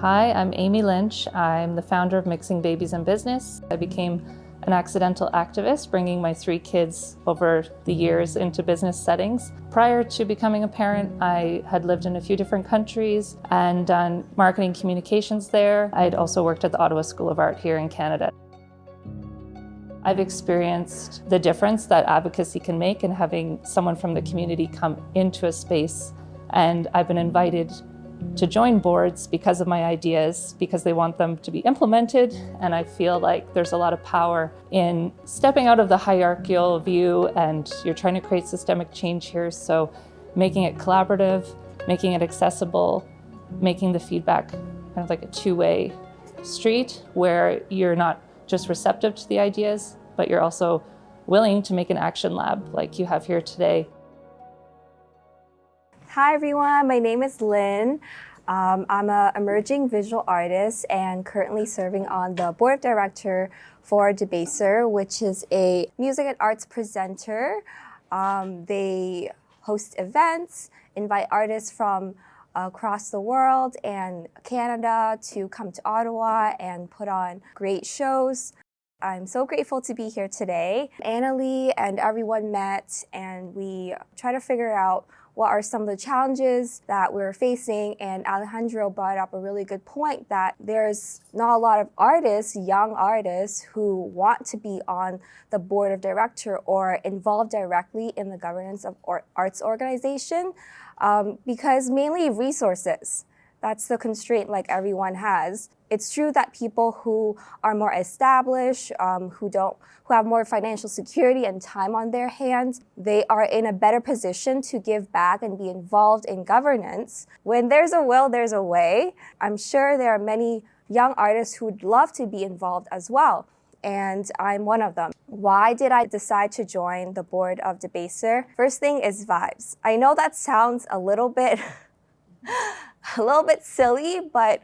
Hi, I'm Amy Lynch. I'm the founder of Mixing Babies and Business. I became an accidental activist, bringing my 3 kids over the years into business settings. Prior to becoming a parent, I had lived in a few different countries and done marketing communications there. I'd also worked at the Ottawa School of Art here in Canada. I've experienced the difference that advocacy can make in having someone from the community come into a space, and I've been invited to join boards because of my ideas, because they want them to be implemented, and I feel like there's a lot of power in stepping out of the hierarchical view, and you're trying to create systemic change here, so making it collaborative, making it accessible, making the feedback kind of like a two-way street where you're not just receptive to the ideas, but you're also willing to make an action lab like you have here today. Hi everyone, my name is Linh. I'm an emerging visual artist and currently serving on the board of director for Debaser, which is a music and arts presenter. They host events, invite artists from across the world and Canada to come to Ottawa and put on great shows. I'm so grateful to be here today. Annalie and everyone met and we try to figure out what are some of the challenges that we're facing, and Alejandro brought up a really good point that there's not a lot of artists, young artists, who want to be on the board of director or involved directly in the governance of arts organization because mainly resources. That's the constraint like everyone has. It's true that people who are more established, who have more financial security and time on their hands, they are in a better position to give back and be involved in governance. When there's a will, there's a way. I'm sure there are many young artists who would love to be involved as well, and I'm one of them. Why did I decide to join the board of Debaser? First thing is vibes. I know that sounds a little bit silly, but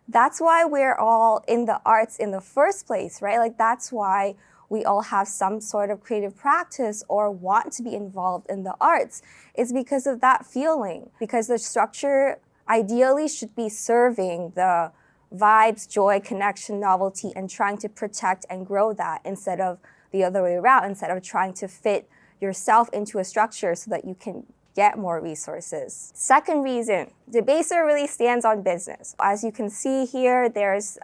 that's why we're all in the arts in the first place, right? Like that's why we all have some sort of creative practice or want to be involved in the arts. It's because of that feeling, because the structure ideally should be serving the vibes, joy, connection, novelty, and trying to protect and grow that instead of the other way around, instead of trying to fit yourself into a structure so that you can get more resources. Second reason, Debaser really stands on business. As you can see here, there's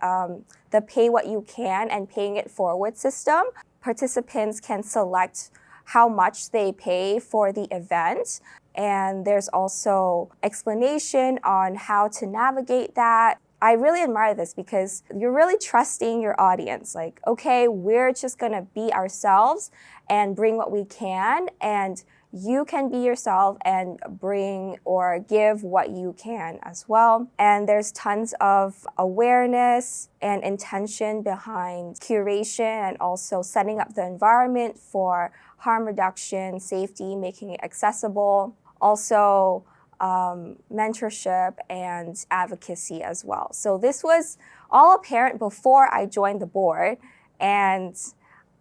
the pay what you can and paying it forward system. Participants can select how much they pay for the event. And there's also explanation on how to navigate that. I really admire this because you're really trusting your audience. Like, okay, we're just gonna be ourselves and bring what we can, and you can be yourself and bring or give what you can as well. And there's tons of awareness and intention behind curation and also setting up the environment for harm reduction, safety, making it accessible. Also, mentorship and advocacy as well. So this was all apparent before I joined the board, and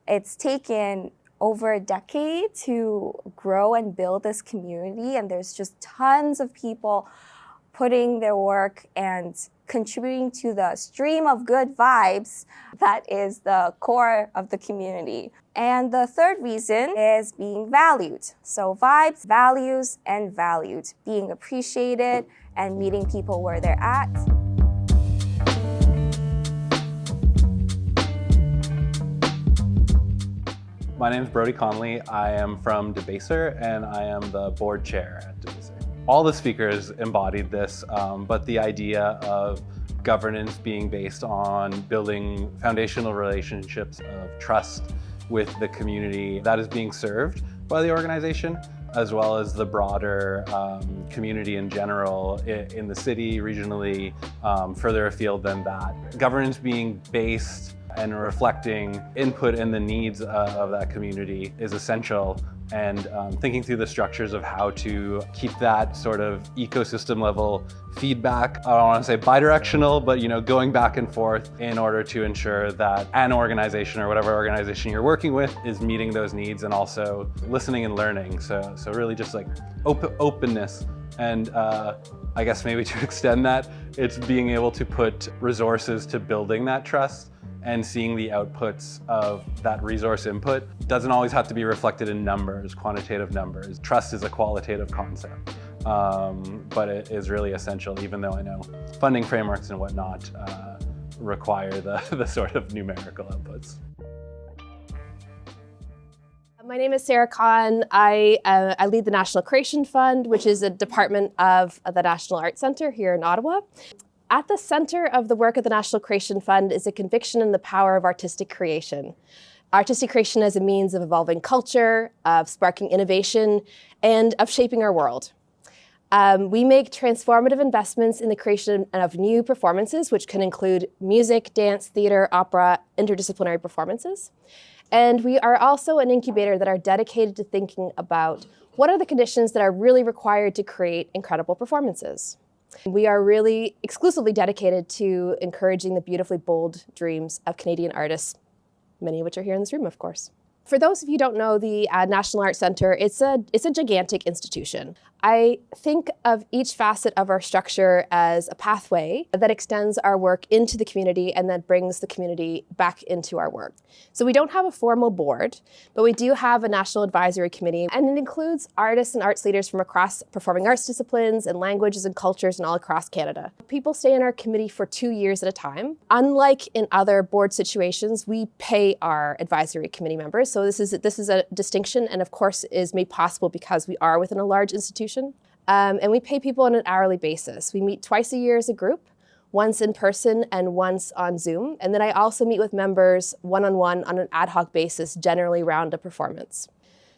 it's taken over a decade to grow and build this community, and there's just tons of people putting their work and contributing to the stream of good vibes that is the core of the community. And the third reason is being valued. So vibes, values, and valued, being appreciated and meeting people where they're at. My name is Conoley. I am from Debaser, and I am the board chair at Debaser. All the speakers embodied this, but the idea of governance being based on building foundational relationships of trust with the community that is being served by the organization, as well as the broader community in general in the city, regionally, further afield than that. Governance being based and reflecting input and the needs of that community is essential, and thinking through the structures of how to keep that sort of ecosystem level feedback, I don't want to say bidirectional, but going back and forth in order to ensure that an organization or whatever organization you're working with is meeting those needs and also listening and learning. So really just like openness, and I guess maybe to extend that, It's being able to put resources to building that trust and seeing the outputs of that resource input. Doesn't always have to be reflected in numbers, quantitative numbers. Trust is a qualitative concept, but it is really essential, even though I know funding frameworks and whatnot require the sort of numerical outputs. My name is Sarah Conn. I lead the National Creation Fund, which is a department of the National Arts Centre here in Ottawa. At the center of the work of the National Creation Fund is a conviction in the power of artistic creation. Artistic creation as a means of evolving culture, of sparking innovation, and of shaping our world. We make transformative investments in the creation of new performances, which can include music, dance, theater, opera, interdisciplinary performances. And we are also an incubator that are dedicated to thinking about what are the conditions that are really required to create incredible performances. We are really exclusively dedicated to encouraging the beautifully bold dreams of Canadian artists, many of which are here in this room, of course. For those of you who don't know, the National Arts Centre, it's a gigantic institution. I think of each facet of our structure as a pathway that extends our work into the community and that brings the community back into our work. So we don't have a formal board, but we do have a national advisory committee, and it includes artists and arts leaders from across performing arts disciplines and languages and cultures and all across Canada. People stay in our committee for 2 years at a time. Unlike in other board situations, we pay our advisory committee members. So this is a distinction, and of course is made possible because we are within a large institution. And we pay people on an hourly basis. We meet twice a year as a group, once in person and once on Zoom. And then I also meet with members one-on-one on an ad hoc basis, generally around a performance.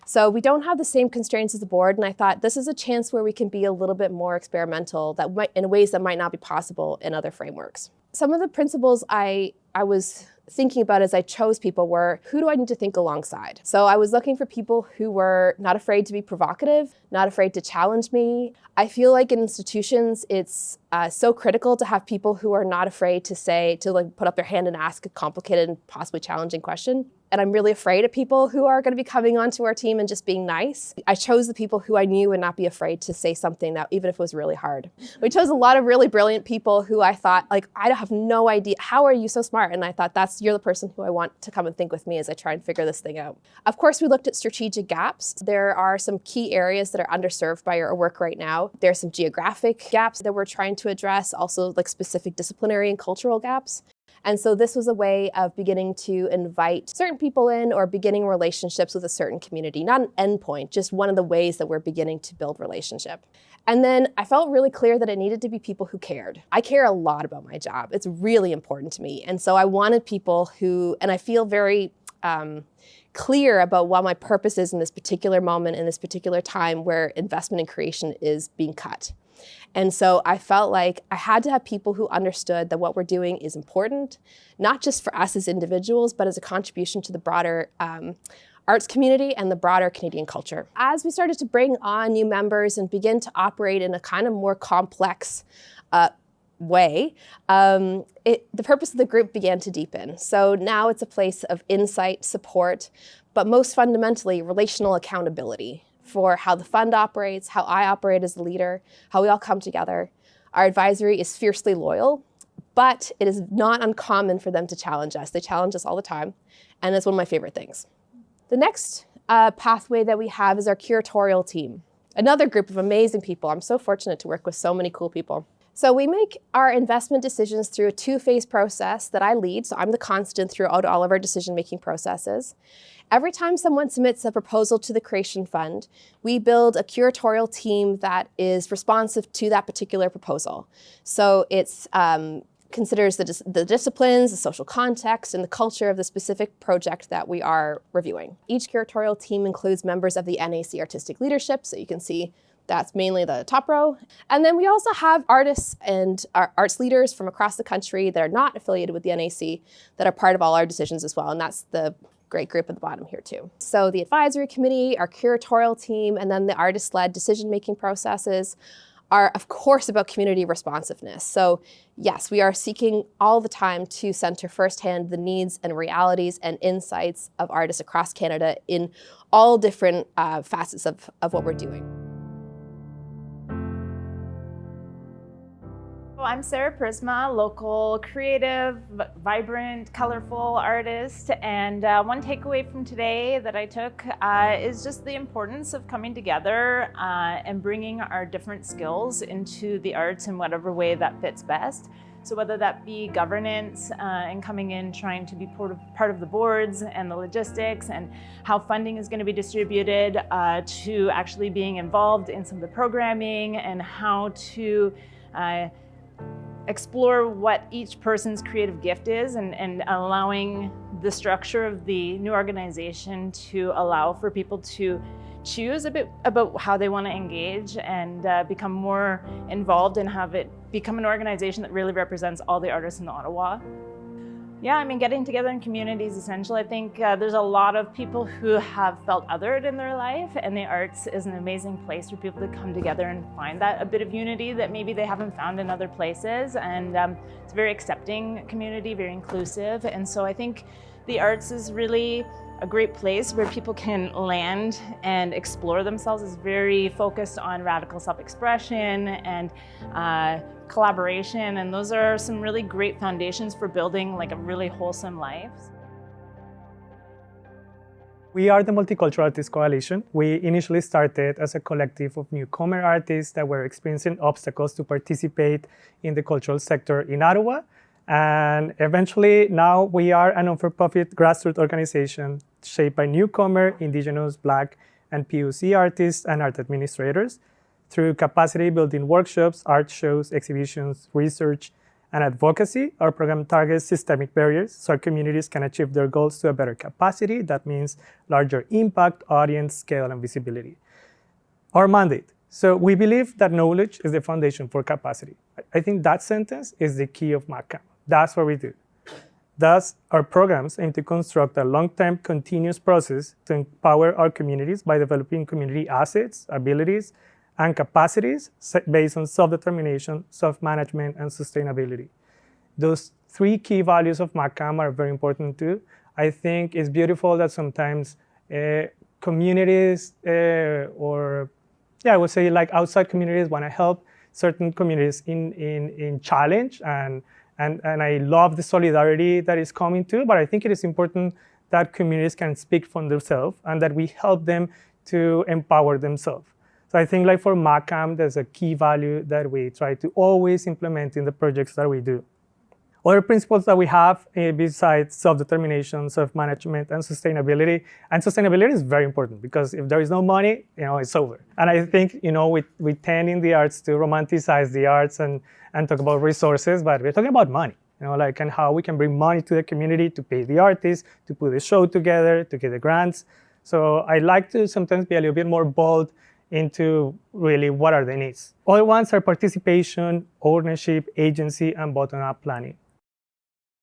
So we don't have the same constraints as the board, and I thought this is a chance where we can be a little bit more experimental in ways that might not be possible in other frameworks. Some of the principles I was thinking about as I chose people were, who do I need to think alongside? So I was looking for people who were not afraid to be provocative, not afraid to challenge me. I feel like in institutions, it's so critical to have people who are not afraid to put up their hand and ask a complicated and possibly challenging question. And I'm really afraid of people who are going to be coming onto our team and just being nice. I chose the people who I knew would not be afraid to say something that, even if it was really hard. We chose a lot of really brilliant people who I thought, I have no idea, how are you so smart? And I thought, you're the person who I want to come and think with me as I try and figure this thing out. Of course, we looked at strategic gaps. There are some key areas that are underserved by our work right now. There are some geographic gaps that we're trying to address, also specific disciplinary and cultural gaps. And so this was a way of beginning to invite certain people in or beginning relationships with a certain community, not an endpoint, just one of the ways that we're beginning to build relationship. And then I felt really clear that it needed to be people who cared. I care a lot about my job. It's really important to me. And so I wanted people who, and I feel very clear about what my purpose is in this particular moment, in this particular time where investment in creation is being cut. And so I felt like I had to have people who understood that what we're doing is important, not just for us as individuals, but as a contribution to the broader arts community and the broader Canadian culture. As we started to bring on new members and begin to operate in a kind of more complex way, the purpose of the group began to deepen. So now it's a place of insight, support, but most fundamentally, relational accountability for how the fund operates, how I operate as the leader, how we all come together. Our advisory is fiercely loyal, but it is not uncommon for them to challenge us. They challenge us all the time, and it's one of my favorite things. The next pathway that we have is our curatorial team, another group of amazing people. I'm so fortunate to work with so many cool people. So we make our investment decisions through a two-phase process that I lead. So I'm the constant throughout all of our decision-making processes. Every time someone submits a proposal to the Creation Fund, we build a curatorial team that is responsive to that particular proposal. So it's considers the disciplines, the social context, and the culture of the specific project that we are reviewing. Each curatorial team includes members of the NAC artistic leadership, so you can see that's mainly the top row. And then we also have artists and arts leaders from across the country that are not affiliated with the NAC that are part of all our decisions as well, and that's the great group at the bottom here too. So the advisory committee, our curatorial team, and then the artist-led decision-making processes are, of course, about community responsiveness. So yes, we are seeking all the time to center firsthand the needs and realities and insights of artists across Canada in all different facets of what we're doing. I'm Sarah Prisma, local creative, vibrant, colorful artist. And one takeaway from today that I took is just the importance of coming together and bringing our different skills into the arts in whatever way that fits best. So whether that be governance and coming in, trying to be part of the boards and the logistics and how funding is going to be distributed, to actually being involved in some of the programming and how to explore what each person's creative gift is and allowing the structure of the new organization to allow for people to choose a bit about how they want to engage and become more involved and have it become an organization that really represents all the artists in Ottawa. Yeah, I mean, getting together in community is essential. I think there's a lot of people who have felt othered in their life, and the arts is an amazing place for people to come together and find that a bit of unity that maybe they haven't found in other places. And it's a very accepting community, very inclusive. And so I think the arts is really a great place where people can land and explore themselves. Is very focused on radical self-expression and collaboration, and those are some really great foundations for building like a really wholesome life. We are the Multicultural Artists Coalition. We initially started as a collective of newcomer artists that were experiencing obstacles to participate in the cultural sector in Ottawa. And eventually now we are a non-for-profit grassroots organization shaped by newcomer, Indigenous, Black, and POC artists and art administrators. Through capacity building workshops, art shows, exhibitions, research, and advocacy, our program targets systemic barriers so our communities can achieve their goals to a better capacity. That means larger impact, audience, scale, and visibility. Our mandate. So we believe that knowledge is the foundation for capacity. I think that sentence is the key of MACAM. That's what we do. Thus, our programs aim to construct a long-term continuous process to empower our communities by developing community assets, abilities, and capacities based on self-determination, self-management, and sustainability. Those three key values of MACAM are very important too. I think it's beautiful that sometimes communities I would say like outside communities want to help certain communities in challenge, and I love the solidarity that is coming too, but I think it is important that communities can speak for themselves and that we help them to empower themselves. So I think like for MACAM, there's a key value that we try to always implement in the projects that we do. Other principles that we have besides self-determination, self-management, and sustainability is very important because if there is no money, it's over. And I think, we tend in the arts to romanticize the arts and talk about resources, but we're talking about money, and how we can bring money to the community to pay the artists, to put the show together, to get the grants. So I like to sometimes be a little bit more bold into really what are the needs. Other ones are participation, ownership, agency, and bottom-up planning.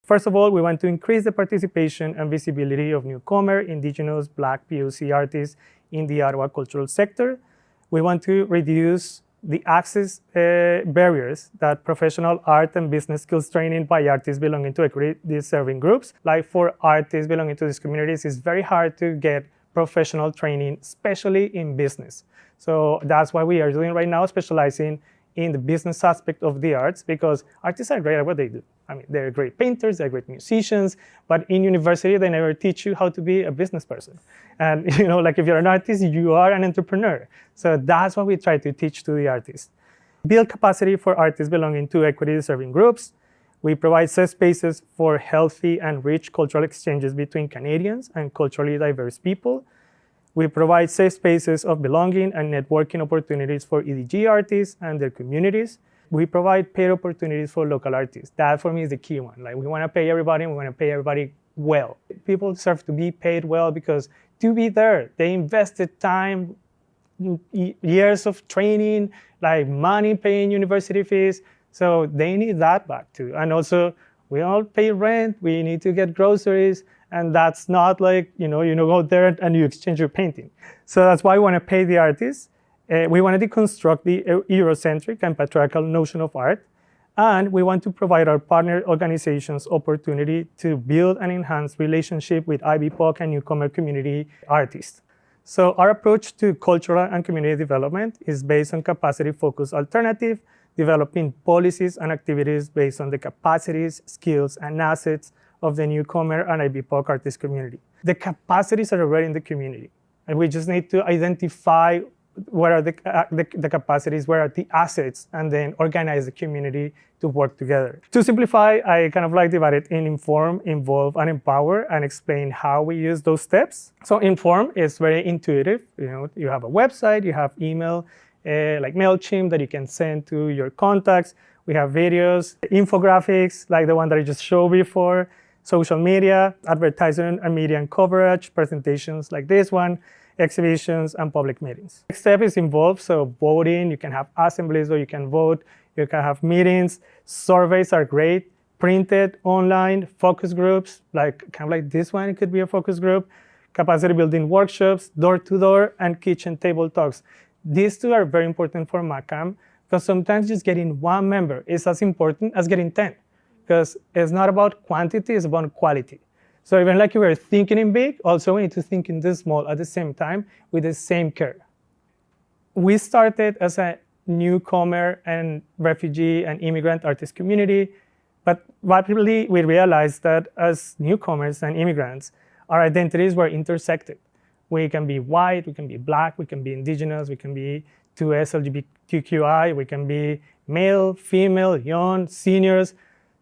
First of all, we want to increase the participation and visibility of newcomer, Indigenous, Black, POC artists in the Ottawa cultural sector. We want to reduce the access barriers that professional art and business skills training by artists belonging to equity-deserving groups. Like for artists belonging to these communities, it's very hard to get professional training, especially in business. So that's why we are doing right now, specializing in the business aspect of the arts, because artists are great at what they do. I mean, they're great painters, they're great musicians, but in university, they never teach you how to be a business person. And like if you're an artist, you are an entrepreneur. So that's what we try to teach to the artists. Build capacity for artists belonging to equity-deserving groups. We provide safe spaces for healthy and rich cultural exchanges between Canadians and culturally diverse people. We provide safe spaces of belonging and networking opportunities for EDG artists and their communities. We provide paid opportunities for local artists. That for me is the key one. Like we want to pay everybody, and we want to pay everybody well. People deserve to be paid well because to be there, they invested time, years of training, like money paying university fees. So they need that back too. And also, we all pay rent, we need to get groceries, and that's not like, you go there and you exchange your painting. So that's why we want to pay the artists. We want to deconstruct the Eurocentric and patriarchal notion of art. And we want to provide our partner organizations opportunity to build and enhance relationship with IBPOC and newcomer community artists. So our approach to cultural and community development is based on capacity-focused alternative developing policies and activities based on the capacities, skills, and assets of the newcomer and BIPOC artist community. The capacities are already in the community, and we just need to identify what are the capacities, where are the assets, and then organize the community to work together. To simplify, I kind of like divide it in inform, involve, and empower, and explain how we use those steps. So inform is very intuitive. You have a website, you have email, like MailChimp that you can send to your contacts. We have videos, infographics, like the one that I just showed before, social media, advertising and media and coverage, presentations like this one, exhibitions, and public meetings. Next step is involved, so voting, you can have assemblies where you can vote, you can have meetings, surveys are great, printed, online, focus groups, kind of like this one, it could be a focus group, capacity building workshops, door-to-door, and kitchen table talks. These two are very important for MACAM because sometimes just getting one member is as important as getting 10 because it's not about quantity, it's about quality. So even like you were thinking in big, also we need to think in this small at the same time with the same care. We started as a newcomer and refugee and immigrant artist community, but rapidly we realized that as newcomers and immigrants, our identities were intersected. We can be white, we can be black, we can be indigenous, we can be 2S, LGBTQI, we can be male, female, young, seniors.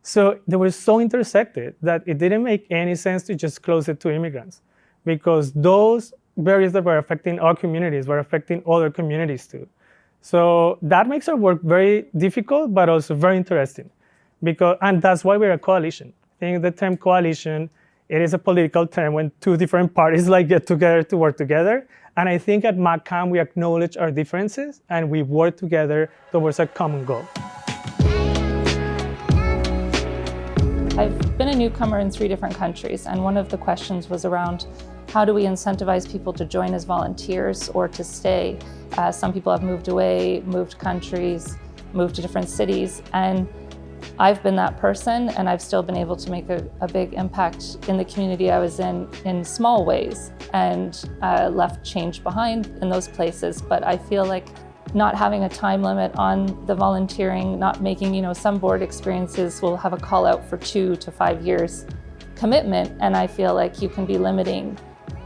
So they were so intersected that it didn't make any sense to just close it to immigrants because those barriers that were affecting our communities were affecting other communities too. So that makes our work very difficult, but also very interesting. And that's why we're a coalition. I think the term coalition, it is a political term when two different parties get together to work together. And I think at MACAM, we acknowledge our differences and we work together towards a common goal. I've been a newcomer in 3 different countries, and one of the questions was around how do we incentivize people to join as volunteers or to stay? Some people have moved away, moved countries, moved to different cities, and I've been that person, and I've still been able to make a big impact in the community I was in small ways, and left change behind in those places. But I feel like not having a time limit on the volunteering, not making, some board experiences will have a call out for 2 to 5 years commitment, and I feel like you can be limiting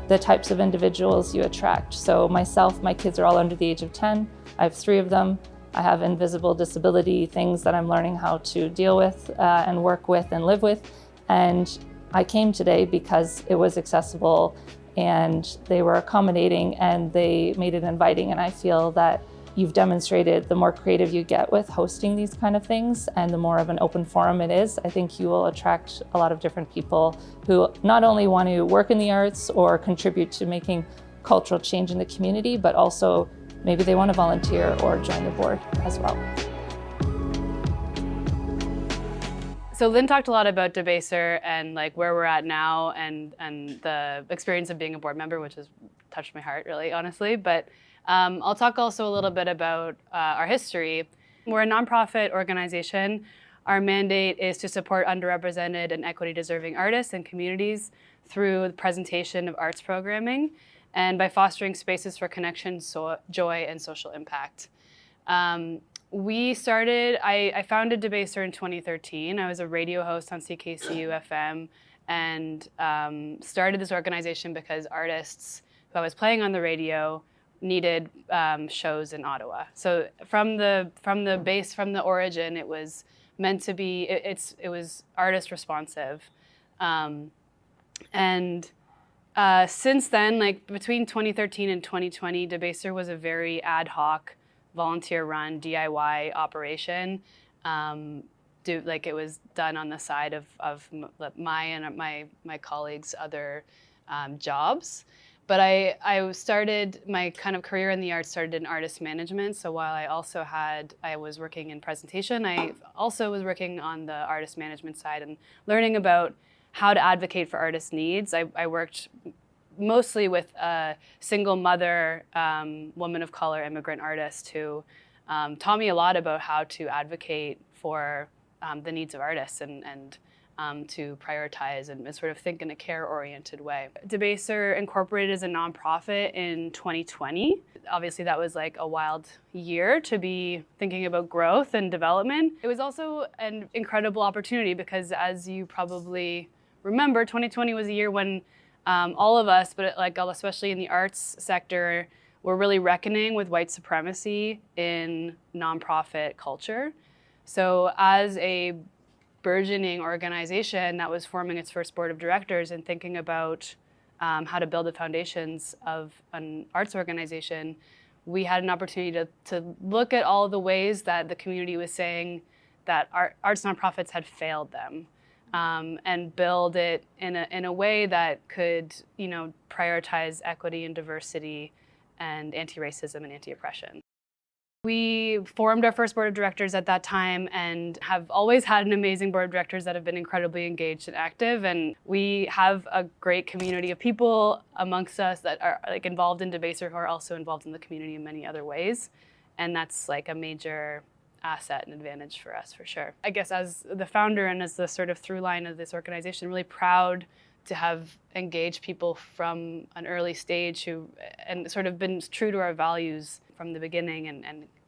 the types of individuals you attract. So myself, my kids are all under the age of 10. I have 3 of them. I have invisible disability things that I'm learning how to deal with and work with and live with. And I came today because it was accessible and they were accommodating and they made it inviting. And I feel that you've demonstrated the more creative you get with hosting these kind of things and the more of an open forum it is, I think you will attract a lot of different people who not only want to work in the arts or contribute to making cultural change in the community, but also maybe they want to volunteer or join the board as well. So Lynn talked a lot about Debaser and where we're at now and the experience of being a board member, which has touched my heart really, honestly. But I'll talk also a little bit about our history. We're a nonprofit organization. Our mandate is to support underrepresented and equity-deserving artists and communities through the presentation of arts programming and by fostering spaces for connection, joy, and social impact. I founded Debaser in 2013. I was a radio host on CKCU FM and started this organization because artists who I was playing on the radio needed shows in Ottawa. So from the origin, it was meant to be. It was artist responsive, and since then, between 2013 and 2020, Debaser was a very ad hoc, volunteer-run DIY operation. It was done on the side of my and my colleagues' other jobs. But I started my kind of career in the arts started in artist management. So while I was working in presentation, I also was working on the artist management side and learning about how to advocate for artists' needs. I worked mostly with a single mother, woman of color, immigrant artist who taught me a lot about how to advocate for the needs of artists and to prioritize and sort of think in a care-oriented way. Debaser incorporated as a nonprofit in 2020. Obviously, that was like a wild year to be thinking about growth and development. It was also an incredible opportunity because, as you probably remember, 2020 was a year when all of us, but like especially in the arts sector, were really reckoning with white supremacy in nonprofit culture. So as a burgeoning organization that was forming its first board of directors and thinking about how to build the foundations of an arts organization, we had an opportunity to look at all the ways that the community was saying that arts nonprofits had failed them, and build it in a way that could, prioritize equity and diversity and anti-racism and anti-oppression. We formed our first board of directors at that time and have always had an amazing board of directors that have been incredibly engaged and active. And we have a great community of people amongst us that are involved in Debaser who are also involved in the community in many other ways. And that's a major asset and advantage for us, for sure. I guess as the founder and as the sort of through line of this organization, really proud to have engaged people from an early stage and sort of been true to our values from the beginning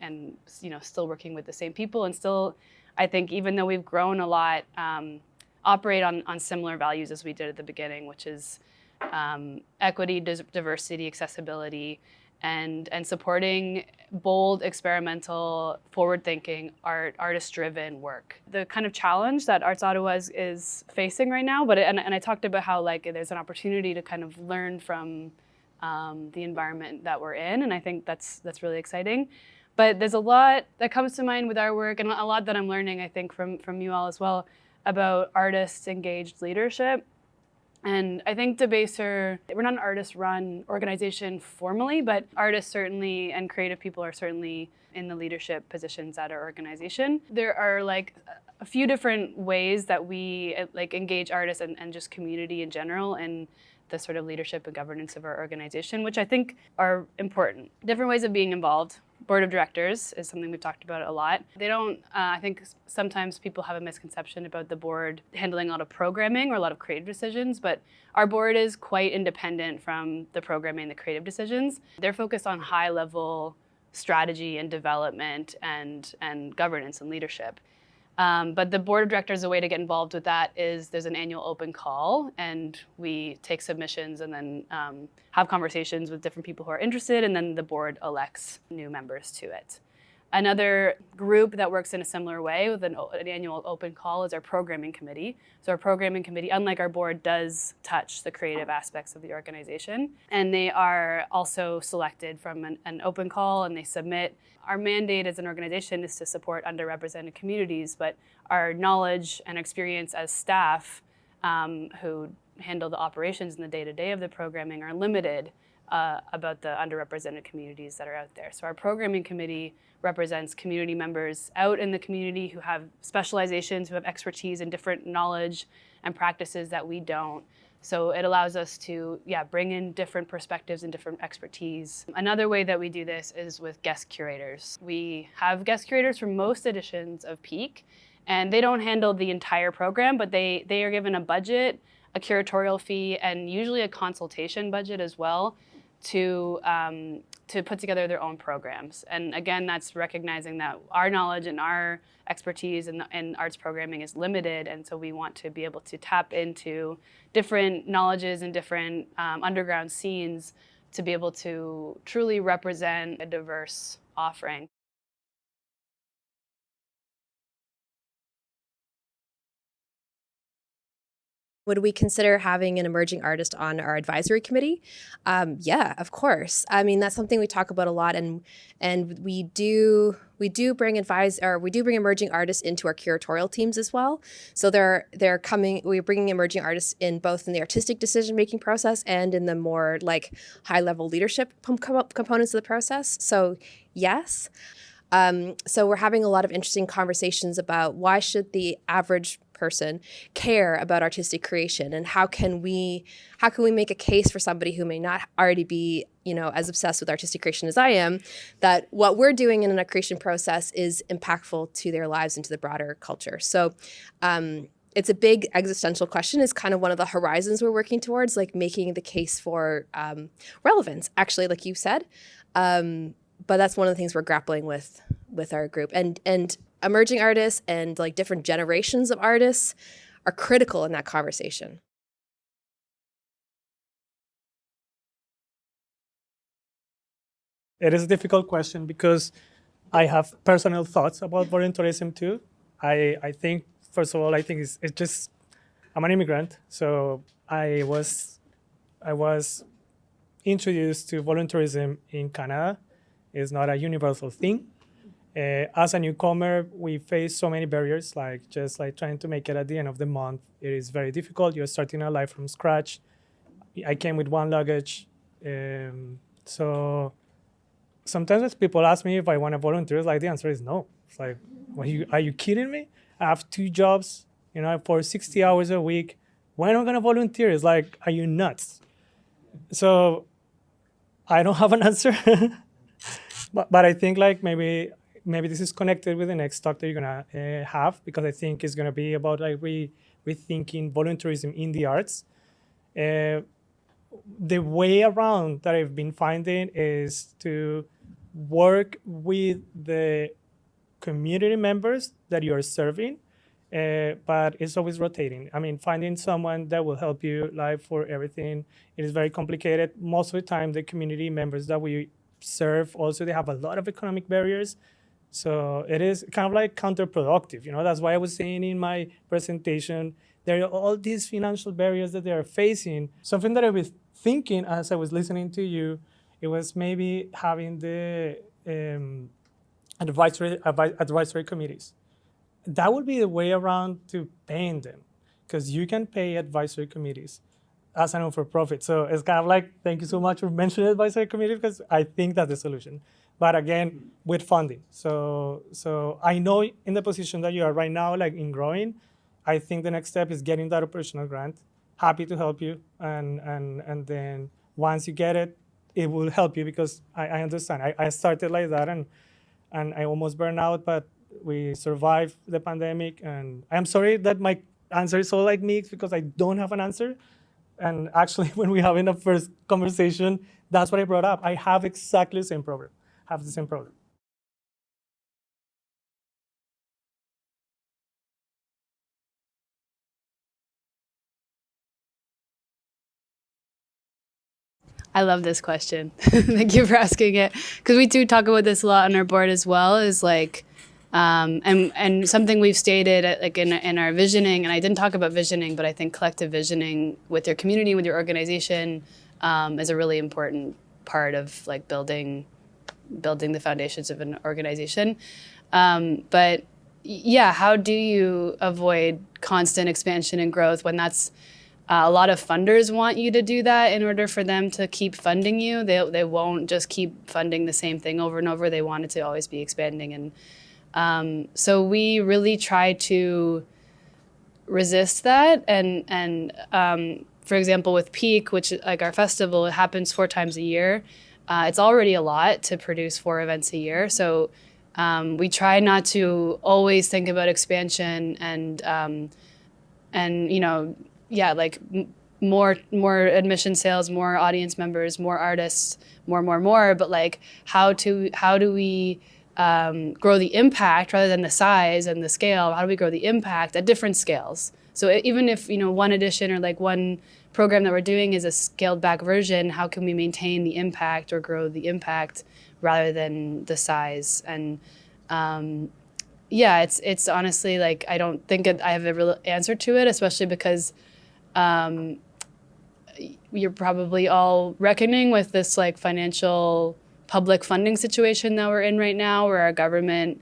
and still working with the same people and still, I think, even though we've grown a lot, operate on similar values as we did at the beginning, which is equity, diversity, accessibility, and supporting bold, experimental, forward-thinking, artist-driven work. The kind of challenge that Arts Ottawa is facing right now, and I talked about how there's an opportunity to kind of learn from the environment that we're in, and I think that's really exciting. But there's a lot that comes to mind with our work, and a lot that I'm learning, I think, from you all as well, about artist-engaged leadership. And I think Debaser, we're not an artist-run organization formally, but artists certainly and creative people are certainly in the leadership positions at our organization. There are a few different ways that we engage artists and just community in general in the sort of leadership and governance of our organization, which I think are important. Different ways of being involved. Board of directors is something we've talked about a lot. They don't, I think sometimes people have a misconception about the board handling a lot of programming or a lot of creative decisions, but our board is quite independent from the programming and the creative decisions. They're focused on high level strategy and development and governance and leadership. But the board of directors, a way to get involved with that is there's an annual open call and we take submissions and then have conversations with different people who are interested, and then the board elects new members to it. Another group that works in a similar way with an annual open call is our programming committee. So our programming committee, unlike our board, does touch the creative aspects of the organization. And they are also selected from an open call and they submit. Our mandate as an organization is to support underrepresented communities, but our knowledge and experience as staff who handle the operations and the day-to-day of the programming are limited about the underrepresented communities that are out there. So our programming committee represents community members out in the community who have specializations, who have expertise in different knowledge and practices that we don't. So it allows us to, bring in different perspectives and different expertise. Another way that we do this is with guest curators. We have guest curators for most editions of Peak, and they don't handle the entire program, but they are given a budget, a curatorial fee, and usually a consultation budget as well to put together their own programs. And again, that's recognizing that our knowledge and our expertise in arts programming is limited, and so we want to be able to tap into different knowledges and different underground scenes to be able to truly represent a diverse offering. Would we consider having an emerging artist on our advisory committee? Yeah, of course. I mean, that's something we talk about a lot, and we do bring emerging artists into our curatorial teams as well. So we're bringing emerging artists in both in the artistic decision-making process and in the more high-level leadership components of the process. So yes. So we're having a lot of interesting conversations about why should the average person care about artistic creation, and how can we make a case for somebody who may not already be as obsessed with artistic creation as I am, that what we're doing in a creation process is impactful to their lives and to the broader culture. So it's a big existential question. It's kind of one of the horizons we're working towards, like making the case for relevance, actually, like you said. But that's one of the things we're grappling with our group. And emerging artists and like different generations of artists are critical in that conversation. It is a difficult question because I have personal thoughts about volunteerism too. I think, first of all, I think it's just, I'm an immigrant, so I was introduced to volunteerism in Canada. It's not a universal thing. As a newcomer, we face so many barriers, like just like trying to make it at the end of the month. It is very difficult. You're starting a life from scratch. I came with one luggage. So sometimes when people ask me if I want to volunteer, like the answer is no. It's like, are you kidding me? I have 2 jobs, for 60 hours a week. Why am I going to volunteer? It's like, are you nuts? So I don't have an answer. but I think like maybe this is connected with the next talk that you're going to have, because I think it's going to be about like rethinking volunteerism in the arts. The way around that I've been finding is to work with the community members that you're serving, but it's always rotating. I mean, finding someone that will help you like for everything, it is very complicated. Most of the time, the community members that we serve also, they have a lot of economic barriers. So it is kind of like counterproductive. That's why I was saying in my presentation, there are all these financial barriers that they are facing. Something that I was thinking as I was listening to you, it was maybe having the advisory committees. That would be the way around to paying them, because you can pay advisory committees as a non-for-profit. So it's kind of like, thank you so much for mentioning advisory committees, because I think that's the solution. But again, with funding. So I know in the position that you are right now, like in growing, I think the next step is getting that operational grant. Happy to help you. And then once you get it, it will help you, because I understand. I started like that and I almost burned out, but we survived the pandemic. And I'm sorry that my answer is so like mixed, because I don't have an answer. And actually, when we have in the first conversation, that's what I brought up. I have exactly the same problem. I love this question. Thank you for asking it, because we do talk about this a lot on our board as well. Is like, and something we've stated like in our visioning. And I didn't talk about visioning, but I think collective visioning with your community, with your organization, is a really important part of like building the foundations of an organization. But yeah, how do you avoid constant expansion and growth when that's a lot of funders want you to do that in order for them to keep funding you? They won't just keep funding the same thing over and over. They want it to always be expanding. And so we really try to resist that. And for example, with Peak, which like our festival, it happens 4 times a year. It's already a lot to produce 4 events a year. So we try not to always think about expansion and like more admission sales, more audience members, more artists, more. But like how do we grow the impact rather than the size and the scale? How do we grow the impact at different scales? So even if one edition or like one program that we're doing is a scaled back version, how can we maintain the impact or grow the impact rather than the size? And it's honestly like, I don't think I have a real answer to it, especially because you're probably all reckoning with this like financial public funding situation that we're in right now, where our government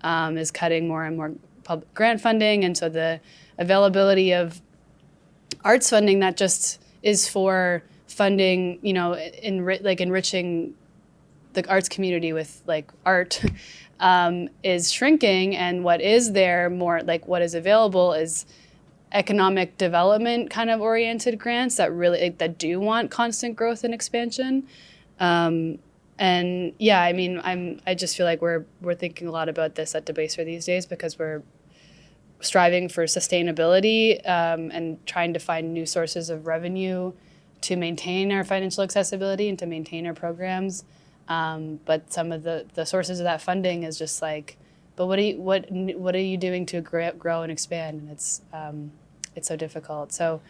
is cutting more and more public grant funding. And so the availability of arts funding that just is for funding, enriching the arts community with like art is shrinking. And what is there more, like what is available is economic development kind of oriented grants that really that do want constant growth and expansion. I just feel like we're thinking a lot about this at Debaser these days, because we're striving for sustainability and trying to find new sources of revenue to maintain our financial accessibility and to maintain our programs. But some of the sources of that funding is just like, but what are you doing to grow and expand? And it's so difficult. So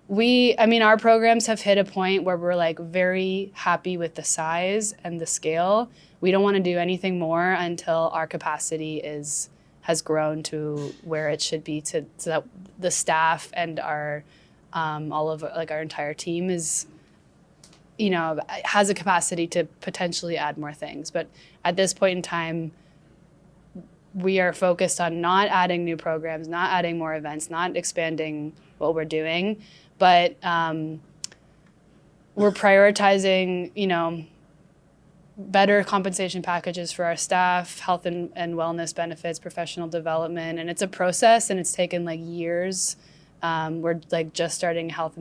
our programs have hit a point where we're like very happy with the size and the scale. We don't want to do anything more until our capacity has grown to where it should be, so that the staff and our all of like our entire team is, has a capacity to potentially add more things. But at this point in time, we are focused on not adding new programs, not adding more events, not expanding what we're doing, but we're prioritizing, better compensation packages for our staff, health and wellness benefits, professional development, and it's a process, and it's taken like years. We're like just starting health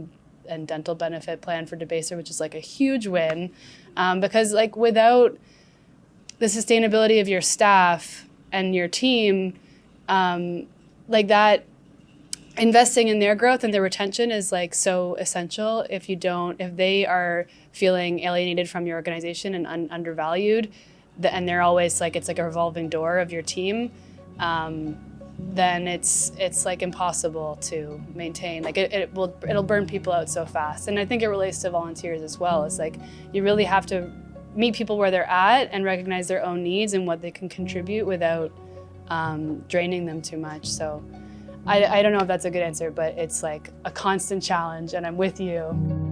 and dental benefit plan for Debaser, which is like a huge win, because like without the sustainability of your staff and your team, like that, investing in their growth and their retention is like so essential. If they are feeling alienated from your organization and undervalued, and they're always like, it's like a revolving door of your team, then it's like impossible to maintain. Like it'll burn people out so fast. And I think it relates to volunteers as well. It's like you really have to meet people where they're at and recognize their own needs and what they can contribute without draining them too much. So I don't know if that's a good answer, but it's like a constant challenge, and I'm with you.